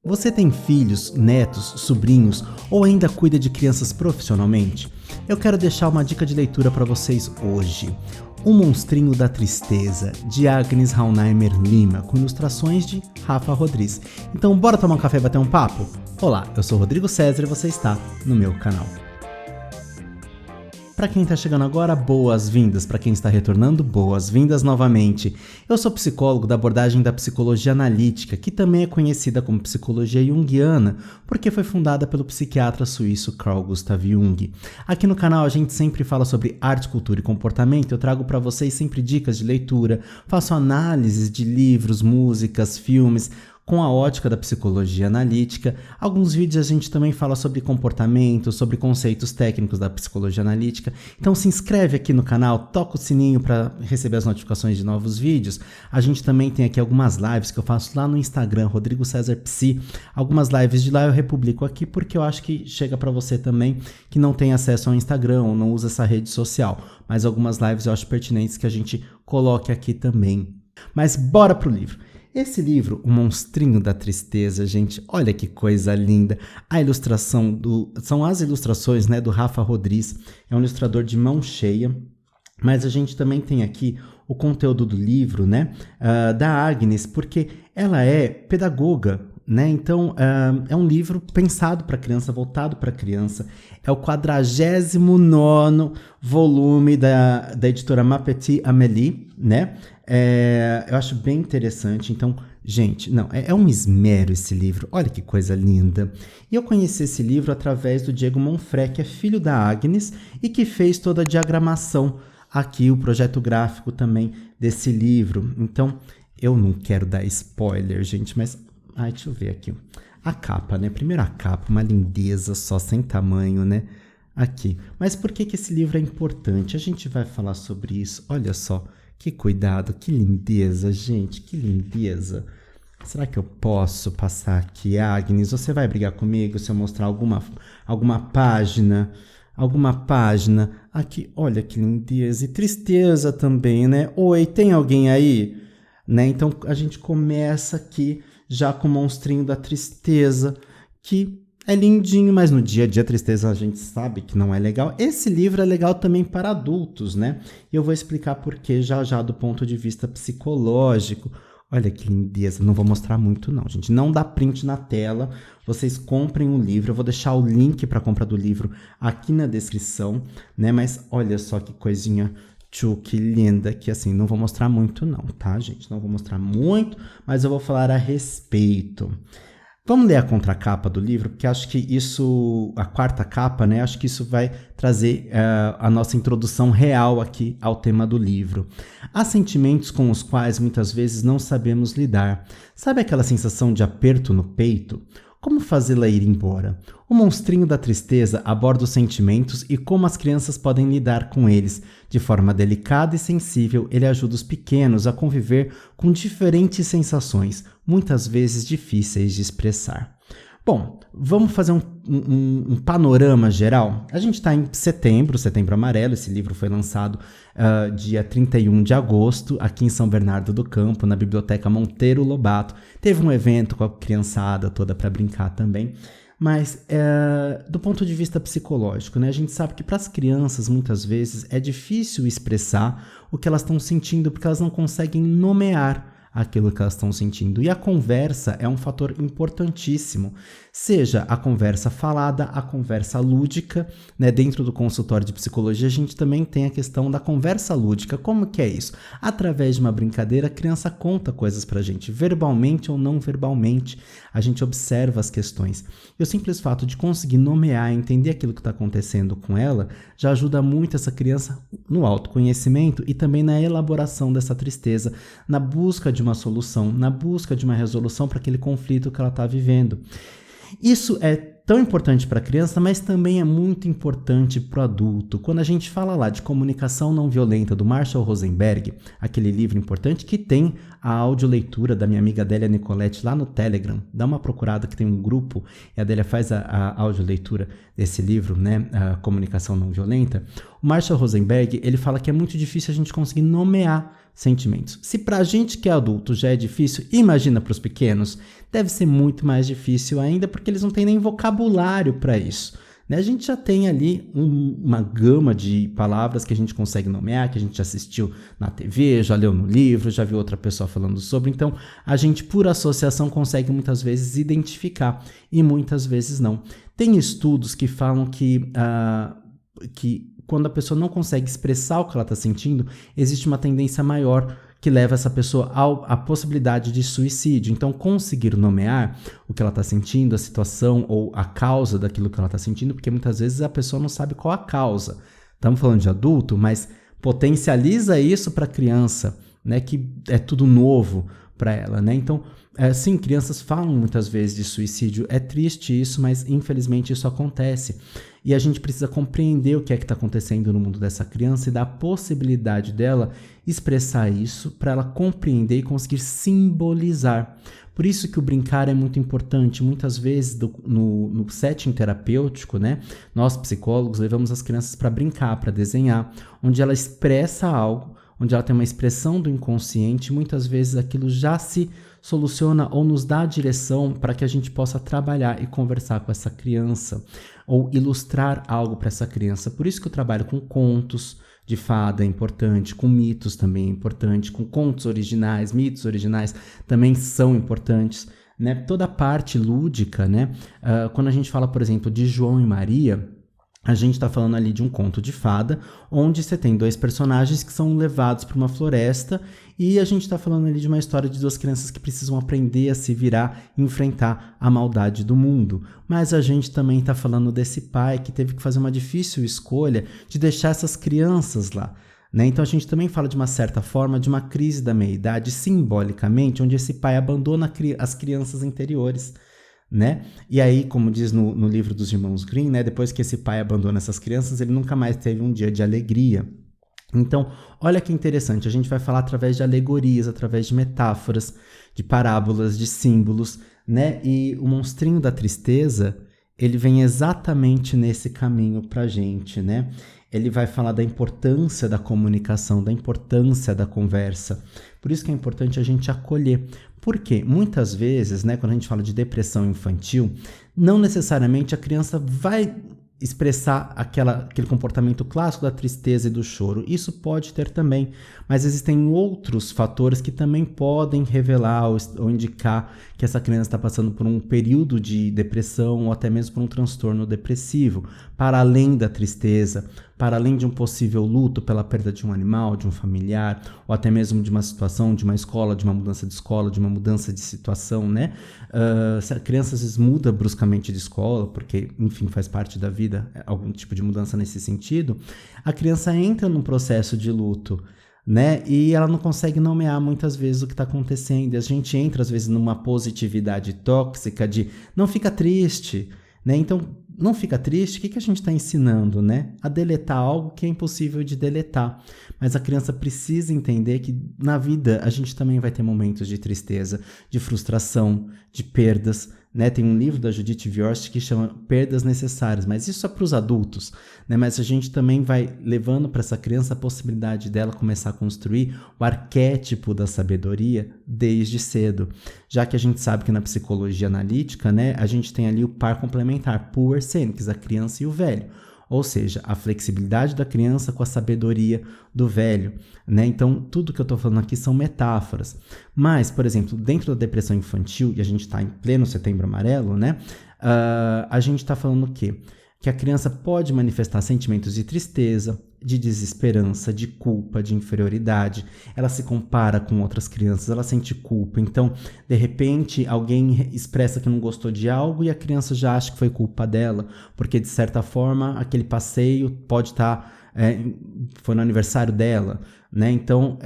Você tem filhos, netos, sobrinhos ou ainda cuida de crianças profissionalmente? Eu quero deixar uma dica de leitura para vocês hoje. O Monstrinho da Tristeza, de Agnes Raunheimer Lima, com ilustrações de Rafa Rodrigues. Então bora tomar um café e bater um papo? Olá, eu sou Rodrigo César e você está no meu canal. Para quem está chegando agora, boas-vindas. Para quem está retornando, boas-vindas novamente. Eu sou psicólogo da abordagem da psicologia analítica, que também é conhecida como psicologia junguiana, porque foi fundada pelo psiquiatra suíço Carl Gustav Jung. Aqui no canal a gente sempre fala sobre arte, cultura e comportamento. Eu trago para vocês sempre dicas de leitura, faço análises de livros, músicas, filmes, com a ótica da psicologia analítica. Alguns vídeos a gente também fala sobre comportamento, sobre conceitos técnicos da psicologia analítica. Então se inscreve aqui no canal, toca o sininho para receber as notificações de novos vídeos. A gente também tem aqui algumas lives que eu faço lá no Instagram, Rodrigo César Psi. Algumas lives de lá eu republico aqui porque eu acho que chega para você também que não tem acesso ao Instagram ou não usa essa rede social. Mas algumas lives eu acho pertinentes que a gente coloque aqui também. Mas bora pro livro. Esse livro, O Monstrinho da Tristeza, gente, olha que coisa linda. A ilustração são as ilustrações, né, do Rafa Rodrigues, é um ilustrador de mão cheia, mas a gente também tem aqui o conteúdo do livro, né, da Agnes, porque ela é pedagoga, né? Então é um livro pensado para criança, voltado para criança. É o 49º volume da editora Ma Petite Amélie, né? Eu acho bem interessante. Então, gente, não, é um esmero esse livro. Olha que coisa linda. E eu conheci esse livro através do Diego Monfray, que é filho da Agnes e que fez toda a diagramação aqui, o projeto gráfico também desse livro. Então, eu não quero dar spoiler, gente, mas deixa eu ver aqui. A capa, né? Primeiro a capa, uma lindeza só, sem tamanho, né? Aqui. Mas por que esse livro é importante? A gente vai falar sobre isso. Olha só, que cuidado, que lindeza, gente, que lindeza. Será que eu posso passar aqui, Agnes? Você vai brigar comigo se eu mostrar alguma página? Alguma página? Aqui, olha que lindeza. E tristeza também, né? Oi, tem alguém aí? Né? Então a gente começa aqui já com o Monstrinho da Tristeza, que é lindinho, mas no dia a dia a tristeza a gente sabe que não é legal. Esse livro é legal também para adultos, né? E eu vou explicar por que já do ponto de vista psicológico. Olha que lindeza, não vou mostrar muito não, gente. Não dá print na tela, vocês comprem o livro. Eu vou deixar o link para compra do livro aqui na descrição, né? Mas olha só que coisinha que linda, que assim, não vou mostrar muito não, tá, gente? Não vou mostrar muito, mas eu vou falar a respeito. Vamos ler a contracapa do livro, porque acho que isso, a quarta capa, né? Acho que isso vai trazer a nossa introdução real aqui ao tema do livro. Há sentimentos com os quais muitas vezes não sabemos lidar. Sabe aquela sensação de aperto no peito? Como fazê-la ir embora? O Monstrinho da Tristeza aborda os sentimentos e como as crianças podem lidar com eles. De forma delicada e sensível, ele ajuda os pequenos a conviver com diferentes sensações, muitas vezes difíceis de expressar. Bom, vamos fazer um panorama geral. A gente está em setembro amarelo. Esse livro foi lançado dia 31 de agosto, aqui em São Bernardo do Campo, na Biblioteca Monteiro Lobato. Teve um evento com a criançada toda para brincar também. Mas do ponto de vista psicológico, né, a gente sabe que para as crianças, muitas vezes, é difícil expressar o que elas estão sentindo, porque elas não conseguem nomear aquilo que elas estão sentindo. E a conversa é um fator importantíssimo, seja a conversa falada, a conversa lúdica, né? Dentro do consultório de psicologia, a gente também tem a questão da conversa lúdica. Como que é isso? Através de uma brincadeira, a criança conta coisas pra gente, verbalmente ou não verbalmente. A gente observa as questões. E o simples fato de conseguir nomear, entender aquilo que está acontecendo com ela, já ajuda muito essa criança no autoconhecimento e também na elaboração dessa tristeza, na busca de uma solução, na busca de uma resolução para aquele conflito que ela está vivendo. Isso é tão importante para a criança, mas também é muito importante para o adulto. Quando a gente fala lá de comunicação não violenta do Marshall Rosenberg, aquele livro importante que tem a audioleitura da minha amiga Adélia Nicoletti lá no Telegram, dá uma procurada que tem um grupo e a Adélia faz a audioleitura desse livro, né, a Comunicação Não Violenta. O Marshall Rosenberg, ele fala que é muito difícil a gente conseguir nomear sentimentos. Se pra gente que é adulto já é difícil, imagina para os pequenos, deve ser muito mais difícil ainda, porque eles não têm nem vocabulário para isso. Né? A gente já tem ali uma gama de palavras que a gente consegue nomear, que a gente já assistiu na TV, já leu no livro, já viu outra pessoa falando sobre. Então, a gente, por associação, consegue muitas vezes identificar e muitas vezes não. Tem estudos que falam que quando a pessoa não consegue expressar o que ela está sentindo, existe uma tendência maior que leva essa pessoa à possibilidade de suicídio. Então, conseguir nomear o que ela está sentindo, a situação ou a causa daquilo que ela está sentindo, porque muitas vezes a pessoa não sabe qual a causa. Estamos falando de adulto, mas potencializa isso para a criança, né, que é tudo novo para ela, né? Então, sim, crianças falam muitas vezes de suicídio. É triste isso, mas infelizmente isso acontece. E a gente precisa compreender o que é que está acontecendo no mundo dessa criança e dar a possibilidade dela expressar isso para ela compreender e conseguir simbolizar. Por isso que o brincar é muito importante. Muitas vezes no setting terapêutico, né, nós psicólogos levamos as crianças para brincar, para desenhar, onde ela expressa algo, onde ela tem uma expressão do inconsciente, muitas vezes aquilo já se soluciona ou nos dá a direção para que a gente possa trabalhar e conversar com essa criança ou ilustrar algo para essa criança. Por isso que eu trabalho com contos de fada é importante, com mitos também é importante, com contos originais, mitos originais também são importantes, né? Toda a parte lúdica, né? Quando a gente fala, por exemplo, de João e Maria, a gente está falando ali de um conto de fada, onde você tem dois personagens que são levados para uma floresta e a gente está falando ali de uma história de duas crianças que precisam aprender a se virar e enfrentar a maldade do mundo. Mas a gente também está falando desse pai que teve que fazer uma difícil escolha de deixar essas crianças lá. Né? Então a gente também fala de uma certa forma de uma crise da meia-idade simbolicamente, onde esse pai abandona as crianças interiores. Né? E aí, como diz no livro dos irmãos Grimm, né, depois que esse pai abandona essas crianças, ele nunca mais teve um dia de alegria. Então, olha que interessante, a gente vai falar através de alegorias, através de metáforas, de parábolas, de símbolos, né? E o monstrinho da tristeza, ele vem exatamente nesse caminho pra gente, né? Ele vai falar da importância da comunicação, da importância da conversa. Por isso que é importante a gente acolher. Porque muitas vezes, né, quando a gente fala de depressão infantil, não necessariamente a criança vai expressar aquele comportamento clássico da tristeza e do choro. Isso pode ter também, mas existem outros fatores que também podem revelar ou indicar que essa criança está passando por um período de depressão ou até mesmo por um transtorno depressivo, para além da tristeza, para além de um possível luto pela perda de um animal, de um familiar, ou até mesmo de uma situação, de uma escola, de uma mudança de escola, de uma mudança de situação, né? Se a criança às vezes muda bruscamente de escola, porque, enfim, faz parte da vida, algum tipo de mudança nesse sentido, a criança entra num processo de luto, né? E ela não consegue nomear muitas vezes o que está acontecendo. E a gente entra, às vezes, numa positividade tóxica de não fica triste, né? Então, não fica triste, o que a gente está ensinando, né? A deletar algo que é impossível de deletar. Mas a criança precisa entender que na vida a gente também vai ter momentos de tristeza, de frustração, de perdas, né? Tem um livro da Judith Viorst que chama Perdas Necessárias, mas isso é para os adultos, né? Mas a gente também vai levando para essa criança a possibilidade dela começar a construir o arquétipo da sabedoria desde cedo, já que a gente sabe que na psicologia analítica, né, a gente tem ali o par complementar, puer senix, a criança e o velho. Ou seja, a flexibilidade da criança com a sabedoria do velho, né? Então, tudo que eu estou falando aqui são metáforas. Mas, por exemplo, dentro da depressão infantil, e a gente está em pleno Setembro Amarelo, né? A gente está falando o quê? Que a criança pode manifestar sentimentos de tristeza, de desesperança, de culpa, de inferioridade. Ela se compara com outras crianças, ela sente culpa. Então, de repente, alguém expressa que não gostou de algo e a criança já acha que foi culpa dela, porque, de certa forma, aquele passeio pode estar... foi no aniversário dela, né? Então,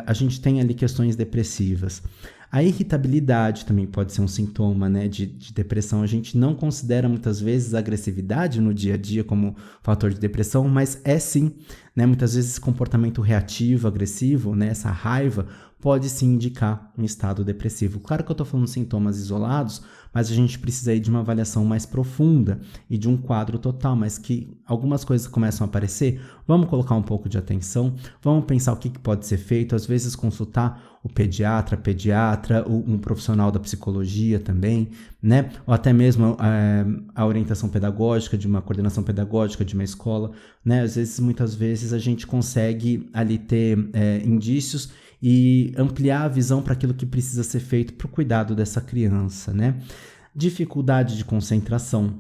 a gente tem ali questões depressivas. A irritabilidade também pode ser um sintoma, né, de depressão. A gente não considera muitas vezes a agressividade no dia a dia como fator de depressão, mas é sim, né? Muitas vezes esse comportamento reativo, agressivo, né? Essa raiva pode sim indicar um estado depressivo. Claro que eu estou falando de sintomas isolados, mas a gente precisa aí de uma avaliação mais profunda e de um quadro total, mas que algumas coisas começam a aparecer, vamos colocar um pouco de atenção, vamos pensar o que pode ser feito, às vezes consultar o pediatra, um profissional da psicologia também, né? Ou até mesmo a orientação pedagógica, de uma coordenação pedagógica de uma escola, né? Às vezes, muitas vezes, a gente consegue ali ter indícios e ampliar a visão para aquilo que precisa ser feito para o cuidado dessa criança, né? Dificuldade de concentração,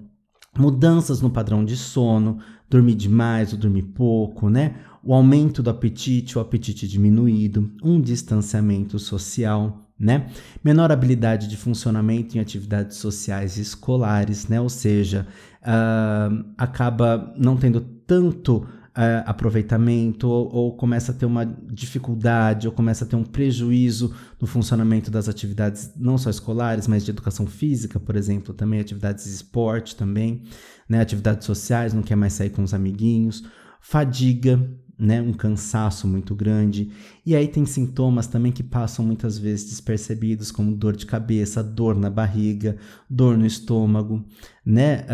mudanças no padrão de sono, dormir demais ou dormir pouco, né? O aumento do apetite, o apetite diminuído, um distanciamento social, né? Menor habilidade de funcionamento em atividades sociais e escolares, né? Ou seja, acaba não tendo tanto aproveitamento ou começa a ter uma dificuldade ou começa a ter um prejuízo no funcionamento das atividades não só escolares, mas de educação física, por exemplo, também atividades de esporte também, né? Atividades sociais, não quer mais sair com os amiguinhos, fadiga, né? Um cansaço muito grande. E aí tem sintomas também que passam muitas vezes despercebidos, como dor de cabeça, dor na barriga, dor no estômago, né?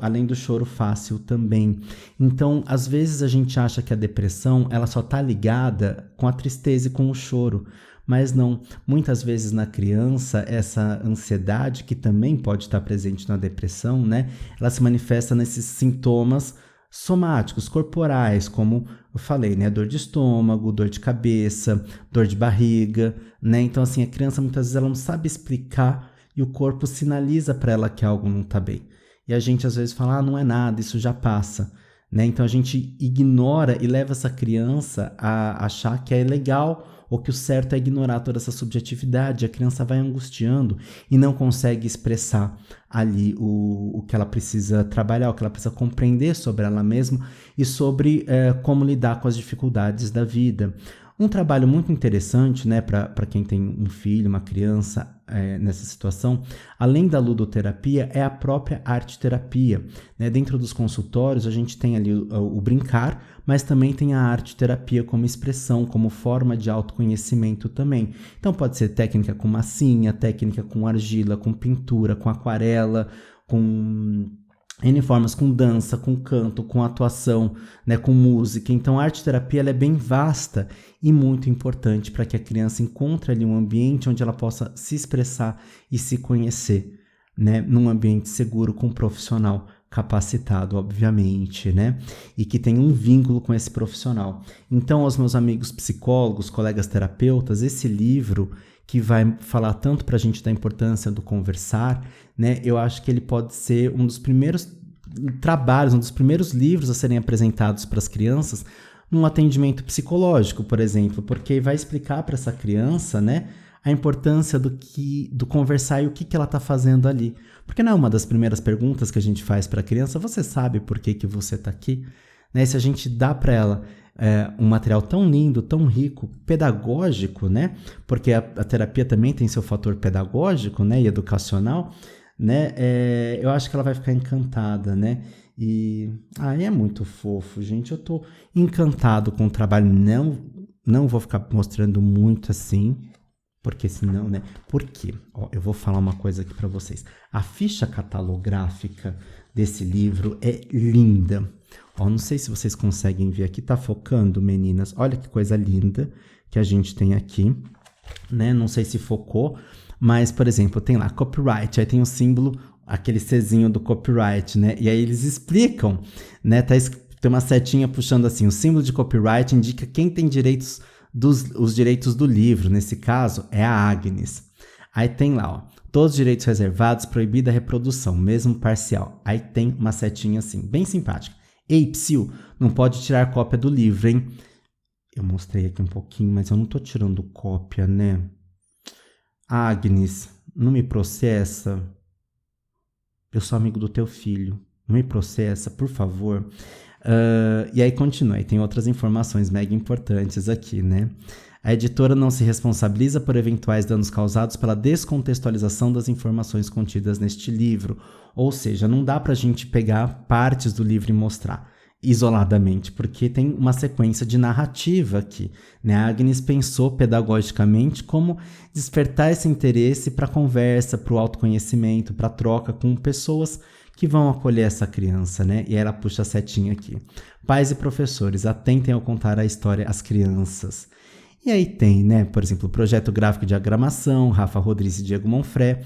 Além do choro fácil também. Então, às vezes a gente acha que a depressão ela só está ligada com a tristeza e com o choro, mas não. Muitas vezes na criança, essa ansiedade, que também pode estar presente na depressão, né? Ela se manifesta nesses sintomas somáticos, corporais, como eu falei, né? Dor de estômago, dor de cabeça, dor de barriga, né? Então, assim, a criança muitas vezes ela não sabe explicar e o corpo sinaliza para ela que algo não está bem. E a gente às vezes fala, não é nada, isso já passa, né? Então a gente ignora e leva essa criança a achar que é legal ou que o certo é ignorar toda essa subjetividade. A criança vai angustiando e não consegue expressar ali o que ela precisa trabalhar, o que ela precisa compreender sobre ela mesma e sobre como lidar com as dificuldades da vida. Um trabalho muito interessante, né, para quem tem um filho, uma criança nessa situação, além da ludoterapia, é a própria arte-terapia, né? Dentro dos consultórios, a gente tem ali o brincar, mas também tem a arte-terapia como expressão, como forma de autoconhecimento também. Então, pode ser técnica com massinha, técnica com argila, com pintura, com aquarela, com N formas, com dança, com canto, com atuação, né, com música. Então a arte-terapia ela é bem vasta e muito importante para que a criança encontre ali um ambiente onde ela possa se expressar e se conhecer, né, num ambiente seguro com um profissional capacitado, obviamente, né, e que tem um vínculo com esse profissional. Então, aos meus amigos psicólogos, colegas terapeutas, esse livro que vai falar tanto para a gente da importância do conversar, né? Eu acho que ele pode ser um dos primeiros trabalhos, um dos primeiros livros a serem apresentados para as crianças num atendimento psicológico, por exemplo, porque vai explicar para essa criança, né, a importância do conversar e o que ela está fazendo ali. Porque não é uma das primeiras perguntas que a gente faz para a criança, você sabe por que você está aqui? Né? Se a gente dá para ela um material tão lindo, tão rico, pedagógico, né? Porque a terapia também tem seu fator pedagógico, né? E educacional, né? Eu acho que ela vai ficar encantada, né? E é muito fofo, gente. Eu tô encantado com o trabalho. Não vou ficar mostrando muito assim, porque senão, né? Por quê? Ó, eu vou falar uma coisa aqui para vocês. A ficha catalográfica desse livro é linda. Ó, não sei se vocês conseguem ver aqui, tá focando, meninas? Olha que coisa linda que a gente tem aqui, né? Não sei se focou, mas, por exemplo, tem lá copyright, aí tem o símbolo, aquele Czinho do copyright, né? E aí eles explicam, né? Tem uma setinha puxando assim, o símbolo de copyright indica quem tem direitos os direitos do livro, nesse caso é a Agnes. Aí tem lá, ó, todos os direitos reservados, proibida a reprodução, mesmo parcial. Aí tem uma setinha assim, bem simpática. Ei, psiu, não pode tirar cópia do livro, hein? Eu mostrei aqui um pouquinho, mas eu não tô tirando cópia, né? Agnes, não me processa. Eu sou amigo do teu filho. Não me processa, por favor. E aí continua, aí tem outras informações mega importantes aqui, né? A editora não se responsabiliza por eventuais danos causados pela descontextualização das informações contidas neste livro. Ou seja, não dá pra gente pegar partes do livro e mostrar. isoladamente, porque tem uma sequência de narrativa aqui, né? A Agnes pensou pedagogicamente como despertar esse interesse para a conversa, para o autoconhecimento, para a troca com pessoas que vão acolher essa criança, né? E ela puxa a setinha aqui. Pais e professores, atentem ao contar a história às crianças. E aí tem, né, por exemplo, o projeto gráfico de diagramação, Rafa Rodrigues e Diego Monfré,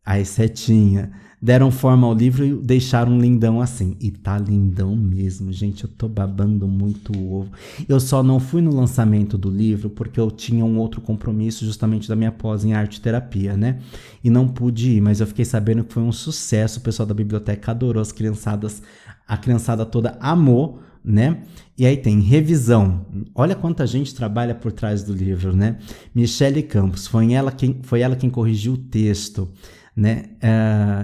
a setinha, deram forma ao livro e deixaram lindão assim. E tá lindão mesmo, gente, eu tô babando muito o ovo. Eu só não fui no lançamento do livro porque eu tinha um outro compromisso justamente da minha pós em arte terapia, né? E não pude ir, mas eu fiquei sabendo que foi um sucesso, o pessoal da biblioteca adorou, as criançadas, a criançada toda amou, né? E aí tem revisão. Olha quanta gente trabalha por trás do livro, né? Michele Campos, foi ela quem corrigiu o texto, né?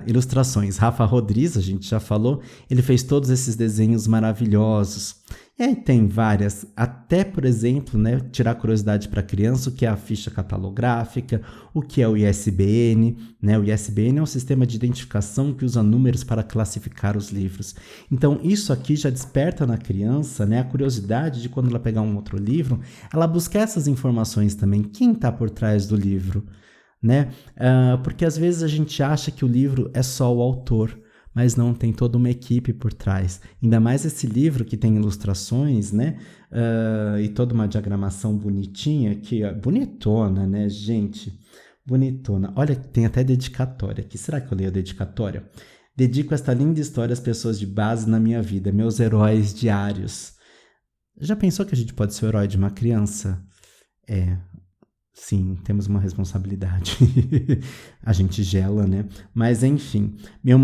Ilustrações. Rafa Rodrigues, a gente já falou, ele fez todos esses desenhos maravilhosos. E aí tem várias, até, por exemplo, né, tirar curiosidade para a criança, o que é a ficha catalográfica, o que é o ISBN, né? O ISBN é um sistema de identificação que usa números para classificar os livros. Então, isso aqui já desperta na criança, né, a curiosidade de quando ela pegar um outro livro, ela buscar essas informações também. Quem está por trás do livro? Né? Porque às vezes a gente acha que o livro é só o autor, mas não, tem toda uma equipe por trás. Ainda mais esse livro que tem ilustrações, né? E toda uma diagramação bonitinha aqui, ó, bonitona, né, gente? Bonitona. Olha, tem até dedicatória aqui. Será que eu leio a dedicatória? Dedico esta linda história às pessoas de base na minha vida, meus heróis diários. Já pensou que a gente pode ser o herói de uma criança? Sim, temos uma responsabilidade. A gente gela, né? Mas enfim, meu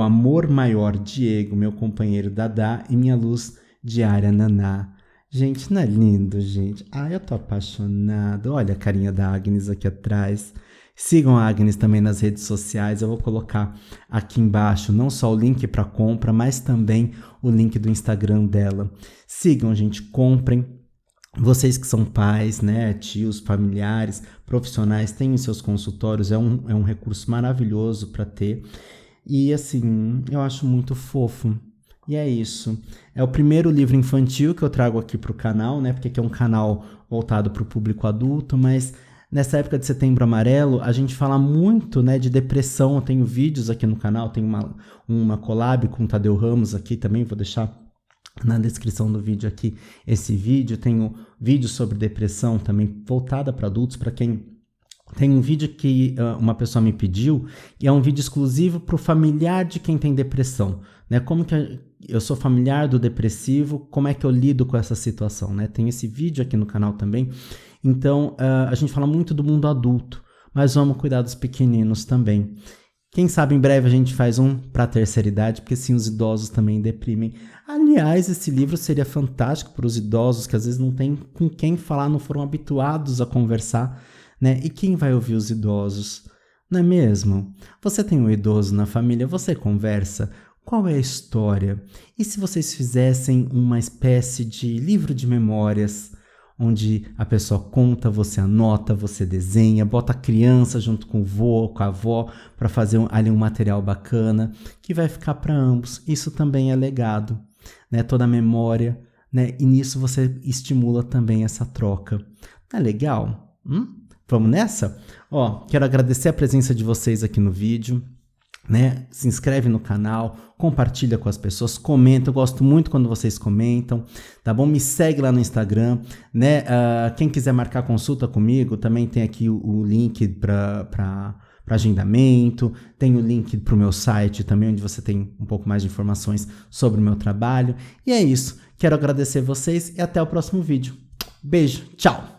amor maior, Diego, meu companheiro Dadá e minha luz diária, Naná. Gente, não é lindo, gente? Eu tô apaixonado. Olha a carinha da Agnes aqui atrás. Sigam a Agnes também nas redes sociais. Eu vou colocar aqui embaixo não só o link para compra, mas também o link do Instagram dela. Sigam, gente, comprem. Vocês que são pais, né, tios, familiares, profissionais, têm os seus consultórios, é um recurso maravilhoso para ter. E assim, eu acho muito fofo. E é isso. É o primeiro livro infantil que eu trago aqui para o canal, né, porque aqui é um canal voltado para o público adulto, mas nessa época de Setembro Amarelo, a gente fala muito, né, de depressão. Eu tenho vídeos aqui no canal, tem uma collab com o Tadeu Ramos aqui também, vou deixar na descrição do vídeo aqui esse vídeo. Tenho vídeo sobre depressão também voltada para adultos, para quem tem um vídeo que uma pessoa me pediu, e é um vídeo exclusivo para o familiar de quem tem depressão, né? Como que eu sou familiar do depressivo, como é que eu lido com essa situação, né? Tem esse vídeo aqui no canal também. Então a gente fala muito do mundo adulto, mas vamos cuidar dos pequeninos também. Quem sabe em breve a gente faz um para a terceira idade, porque sim, os idosos também deprimem. Aliás, esse livro seria fantástico para os idosos que às vezes não tem com quem falar, não foram habituados a conversar, né? E quem vai ouvir os idosos? Não é mesmo? Você tem um idoso na família, você conversa? Qual é a história? E se vocês fizessem uma espécie de livro de memórias, onde a pessoa conta, você anota, você desenha, bota a criança junto com o vô, com a avó, para fazer ali um material bacana, que vai ficar para ambos. Isso também é legado, né? Toda a memória, né? E nisso você estimula também essa troca. Não é legal? Vamos nessa? Quero agradecer a presença de vocês aqui no vídeo, né? Se inscreve no canal, compartilha com as pessoas, comenta. Eu gosto muito quando vocês comentam, tá bom? Me segue lá no Instagram, né? Quem quiser marcar consulta comigo, também tem aqui o link para agendamento, tem o link para o meu site também, onde você tem um pouco mais de informações sobre o meu trabalho. E é isso. Quero agradecer vocês e até o próximo vídeo. Beijo, tchau!